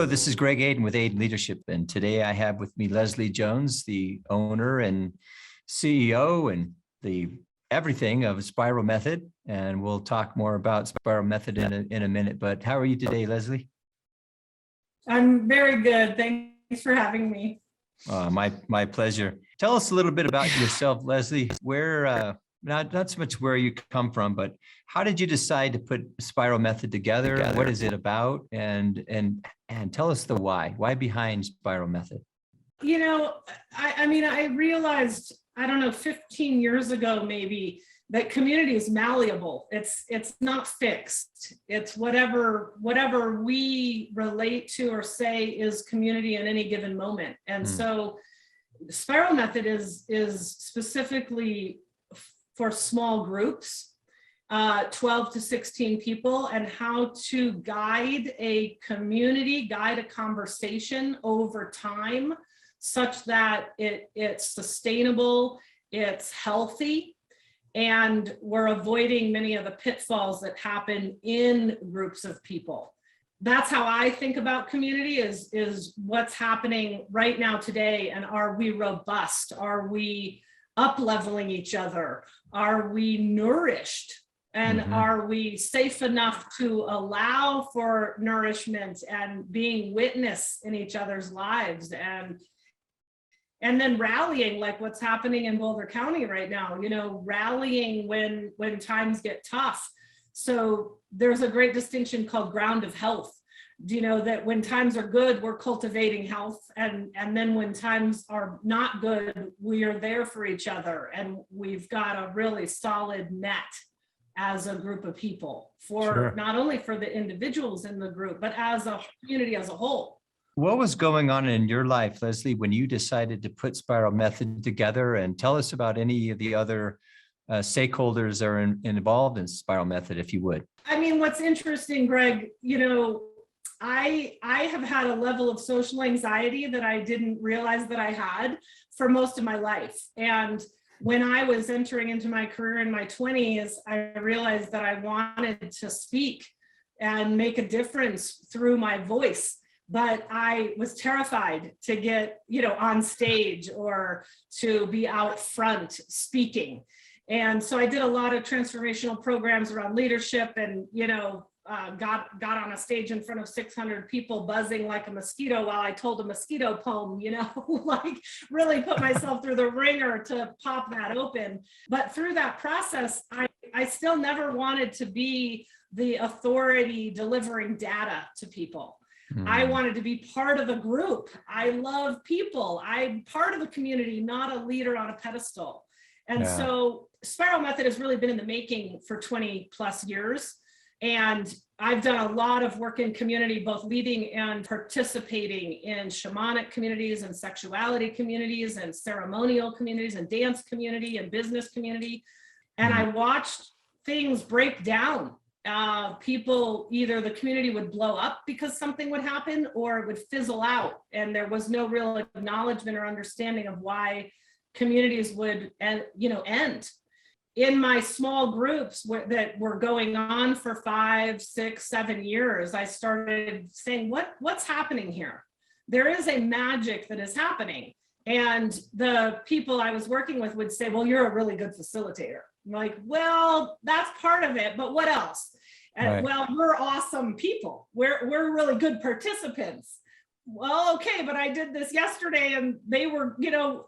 Hello, this is Greg Aden with Aden Leadership, and today I have with me Leslie Jones, the owner and CEO and the everything of Spiral Method, and we'll talk more about Spiral Method in a minute. But how are you today, Leslie? I'm very good. Thanks for having me. My pleasure. Tell us a little bit about yourself, Leslie. Where not so much where you come from, but how did you decide to put Spiral Method together? What is it about? And tell us the why. Why behind Spiral Method? You know, I realized, I don't know, 15 years ago maybe, that community is malleable. It's not fixed. It's whatever we relate to or say is community in any given moment. And so Spiral Method is specifically for small groups, 12 to 16 people, and how to guide a community, guide a conversation over time such that it's sustainable, it's healthy, and we're avoiding many of the pitfalls that happen in groups of people. That's how I think about community is what's happening right now today, and are we robust? Are we up-leveling each other? Are we nourished? And are we safe enough to allow for nourishment and being witness in each other's lives? And then rallying, like what's happening in Boulder County right now, you know, rallying when times get tough. So there's a great distinction called ground of health. You know, that when times are good, we're cultivating health. And then when times are not good, we are there for each other. And we've got a really solid net as a group of people for not only for the individuals in the group, but as a community as a whole. What was going on in your life, Leslie, when you decided to put Spiral Method together? And tell us about any of the other stakeholders that are involved in Spiral Method, if you would. I mean, what's interesting, Greg, you know, I have had a level of social anxiety that I didn't realize that I had for most of my life. And when I was entering into my career in my 20s, I realized that I wanted to speak and make a difference through my voice. But I was terrified to get, you know, on stage or to be out front speaking. And so I did a lot of transformational programs around leadership and, you know, got on a stage in front of 600 people buzzing like a mosquito while I told a mosquito poem, you know, like really put myself through the ringer to pop that open. But through that process, I still never wanted to be the authority delivering data to people. I wanted to be part of a group. I love people. I'm part of the community, not a leader on a pedestal. And so Spiral Method has really been in the making for 20 plus years. And I've done a lot of work in community, both leading and participating in shamanic communities and sexuality communities and ceremonial communities and dance community and business community. And I watched things break down. People, either the community would blow up because something would happen or it would fizzle out. And there was no real acknowledgement or understanding of why communities would, you know, end. In my small groups that were going on for 5, 6, 7 years, I started saying, what's happening here? There is a magic that is happening. And the people I was working with would say, well, you're a really good facilitator. I'm like, well, that's part of it, but what else? And well, we're awesome people. We're really good participants. Well, okay, but I did this yesterday and they were, you know,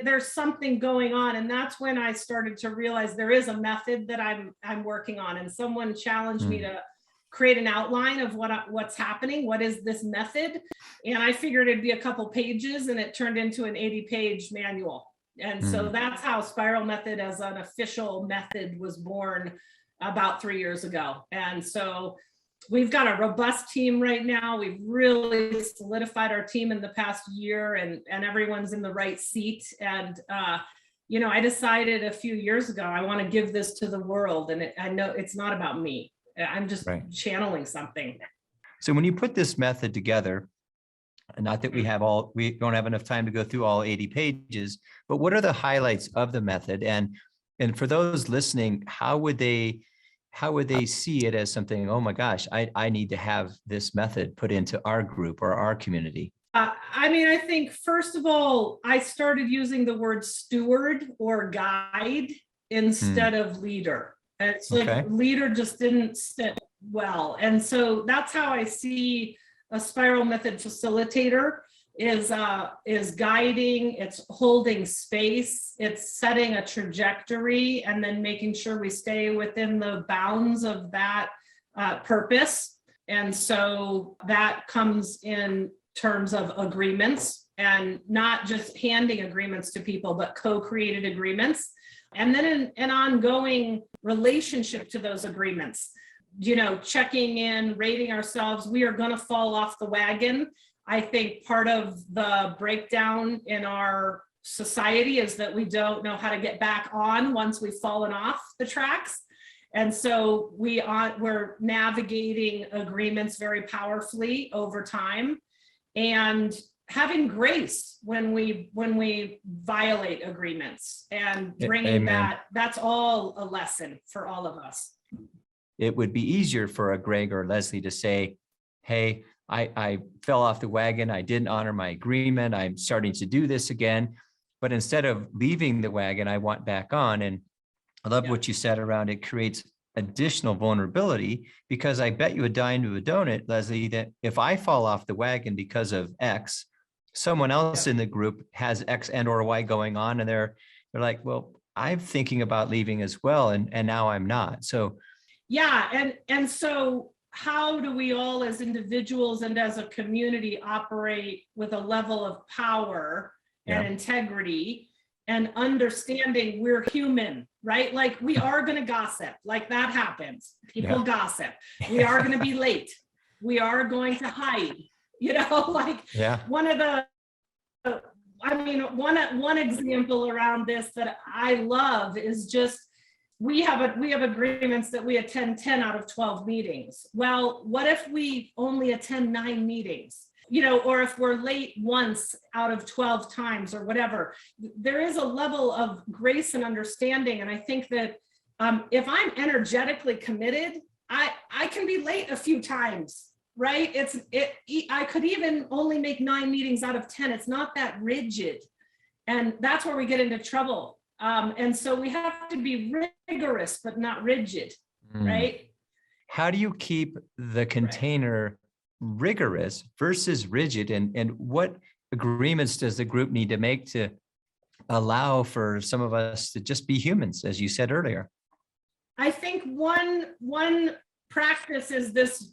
there's something going on. And that's when I started to realize there is a method that I'm working on. And someone challenged me to create an outline of what's happening. What is this method? And I figured it'd be a couple pages, and it turned into an 80-page manual. And so that's how Spiral Method as an official method was born about 3 years ago. And so we've got a robust team right now. We've really solidified our team in the past year, and everyone's in the right seat. And, you know, I decided a few years ago, I want to give this to the world. And I know it's not about me. I'm just channeling something. So when you put this method together, and not that we don't have enough time to go through all 80 pages, but what are the highlights of the method? And for those listening, how would they how would they see it as something, oh my gosh, I need to have this method put into our group or our community? I mean, I think first of all, I started using the word steward or guide instead of leader. And so Okay. leader just didn't sit well. And so that's how I see a spiral method facilitator is guiding, it's holding space, it's setting a trajectory, and then making sure we stay within the bounds of that purpose. And so that comes in terms of agreements, and not just handing agreements to people, but co-created agreements. And then an ongoing relationship to those agreements, checking in, rating ourselves. We are going to fall off the wagon. I think part of the breakdown in our society is that we don't know how to get back on once we've fallen off the tracks. And so we're navigating agreements very powerfully over time, and having grace when we violate agreements, and bringing that's all a lesson for all of us. It would be easier for a Greg or Leslie to say, hey, I fell off the wagon. I didn't honor my agreement. I'm starting to do this again. But instead of leaving the wagon, I want back on. And I love what you said around it creates additional vulnerability, because I bet you a dime to a donut, Leslie, that if I fall off the wagon because of X, someone else in the group has X and or Y going on, and they're like, well, I'm thinking about leaving as well, and now I'm not. So and so how do we all as individuals and as a community operate with a level of power and integrity, and understanding we're human, right? Like, we are going to gossip, like that happens. People gossip. We are going to be late. We are going to hide, one example around this that I love is just, we have agreements that we attend 10 out of 12 meetings. Well, what if we only attend 9 meetings? Or if we're late once out of 12 times or whatever. There is a level of grace and understanding. And I think that if I'm energetically committed, I can be late a few times, right? I could even only make 9 meetings out of 10. It's not that rigid. And that's where we get into trouble. And so we have to be rigorous, but not rigid, right? How do you keep the container rigorous versus rigid, and what agreements does the group need to make to allow for some of us to just be humans, as you said earlier? I think one practice is this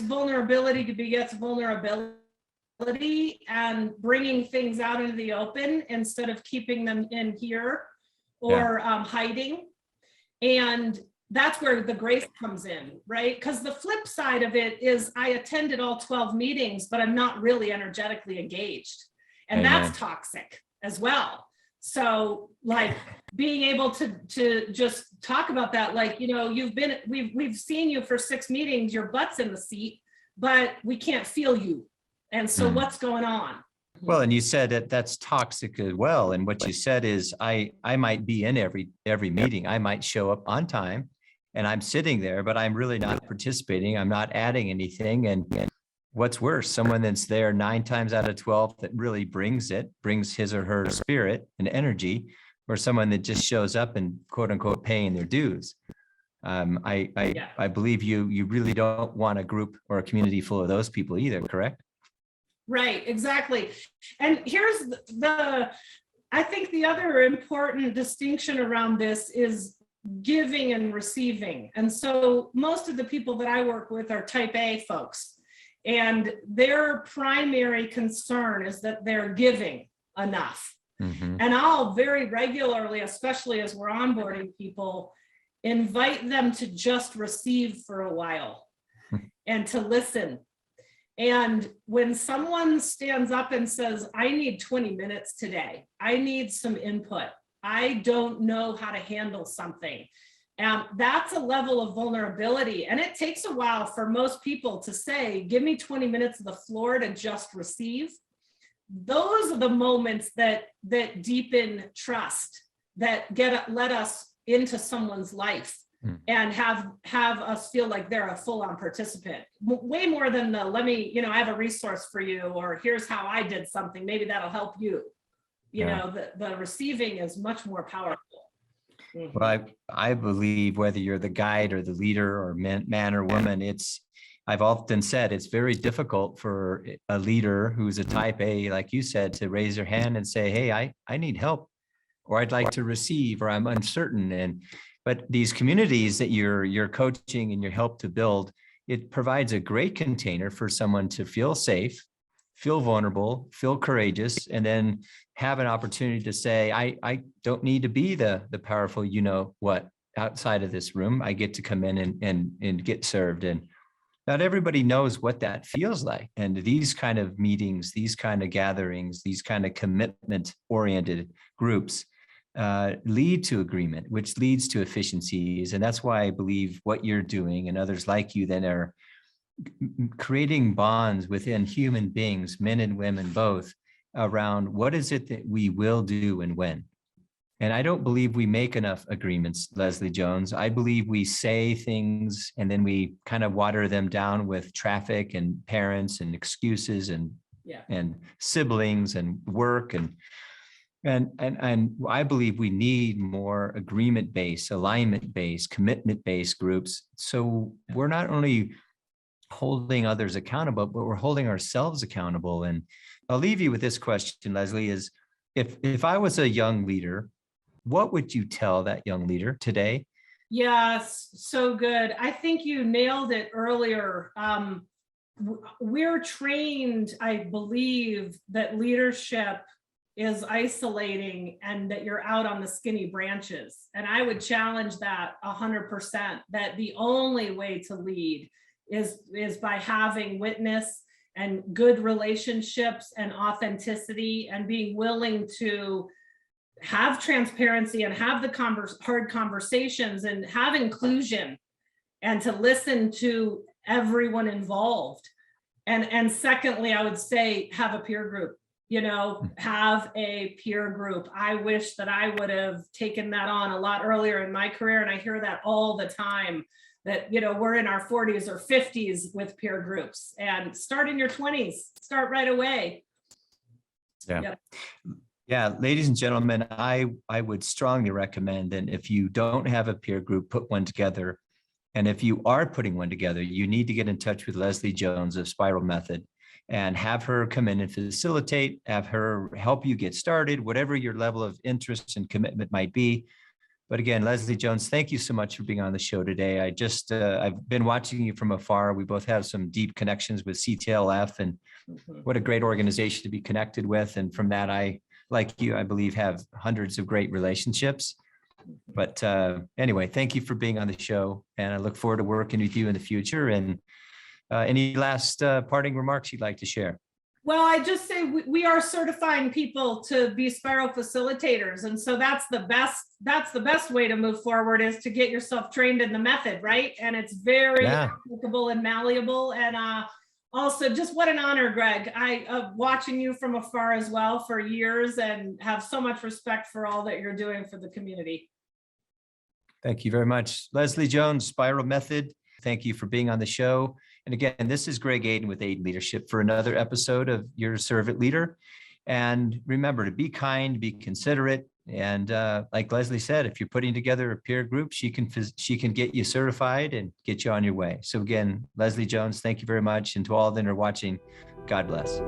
vulnerability to begets vulnerability, and bringing things out into the open instead of keeping them in here or hiding. And that's where the grace comes in, right? Because the flip side of it is I attended all 12 meetings, but I'm not really energetically engaged. And that's toxic as well. So like being able to just talk about that, like, we've seen you for 6 meetings, your butt's in the seat, but we can't feel you. And so what's going on? Well, and you said that that's toxic as well. And what you said is I might be in every meeting. I might show up on time and I'm sitting there, but I'm really not participating. I'm not adding anything. And what's worse, someone that's there 9 times out of 12 that really brings his or her spirit and energy, or someone that just shows up and quote unquote paying their dues. I believe you really don't want a group or a community full of those people either, correct? Right, exactly. And here's I think the other important distinction around this is giving and receiving. And so most of the people that I work with are type A folks, and their primary concern is that they're giving enough. And I'll very regularly, especially as we're onboarding people, invite them to just receive for a while and to listen. And when someone stands up and says, I need 20 minutes today, I need some input, I don't know how to handle something, that's a level of vulnerability. And it takes a while for most people to say, give me 20 minutes of the floor to just receive. Those are the moments that deepen trust, that let us into someone's life. Hmm. and have us feel like they're a full-on participant, way more than the let me, I have a resource for you, or here's how I did something, maybe that'll help you. Yeah. The receiving is much more powerful. Mhm. Well, I believe whether you're the guide or the leader or man or woman, I've often said it's very difficult for a leader who's a type A, like you said, to raise their hand and say, hey, I need help, or I'd like to receive, or I'm uncertain. But these communities that you're coaching and you help to build, it provides a great container for someone to feel safe, feel vulnerable, feel courageous, and then have an opportunity to say, I don't need to be the powerful, what, outside of this room. I get to come in and get served. And not everybody knows what that feels like. And these kind of meetings, these kind of gatherings, these kind of commitment oriented groups lead to agreement, which leads to efficiencies. And that's why I believe what you're doing and others like you then are creating bonds within human beings, men and women both, around what is it that we will do and when. And I don't believe we make enough agreements, Leslie Jones. I believe we say things and then we kind of water them down with traffic and parents and excuses and siblings and work and I believe we need more agreement-based, alignment-based, commitment-based groups. So we're not only holding others accountable, but we're holding ourselves accountable. And I'll leave you with this question, Leslie, is if I was a young leader, what would you tell that young leader today? Yes, so good. I think you nailed it earlier. We're trained, I believe, that leadership is isolating and that you're out on the skinny branches. And I would challenge that 100%, that the only way to lead is by having witness and good relationships and authenticity and being willing to have transparency and have the hard conversations and have inclusion and to listen to everyone involved. And secondly, I would say have a peer group. Have a peer group. I wish that I would have taken that on a lot earlier in my career. And I hear that all the time, that, we're in our 40s or 50s with peer groups, and start in your 20s, start right away. Yeah. Yep. Yeah, ladies and gentlemen, I would strongly recommend that if you don't have a peer group, put one together. And if you are putting one together, you need to get in touch with Leslie Jones of Spiral Method and have her come in and facilitate, have her help you get started, whatever your level of interest and commitment might be. But again, Leslie Jones, thank you so much for being on the show today. I've been watching you from afar. We both have some deep connections with CTLF, and what a great organization to be connected with. And from that, like you, I believe, have hundreds of great relationships. But anyway, thank you for being on the show, and I look forward to working with you in the future. And any last parting remarks you'd like to share? Well, I just say we are certifying people to be spiral facilitators. And so that's the best way to move forward, is to get yourself trained in the method, right? And it's very applicable and malleable. And also, just what an honor, Greg. Watching you from afar as well for years, and have so much respect for all that you're doing for the community. Thank you very much. Leslie Jones, Spiral Method. Thank you for being on the show. And again, this is Greg Aden with Aden Leadership for another episode of Your Servant Leader. And remember to be kind, be considerate. And like Leslie said, if you're putting together a peer group, she can get you certified and get you on your way. So again, Leslie Jones, thank you very much. And to all that are watching, God bless.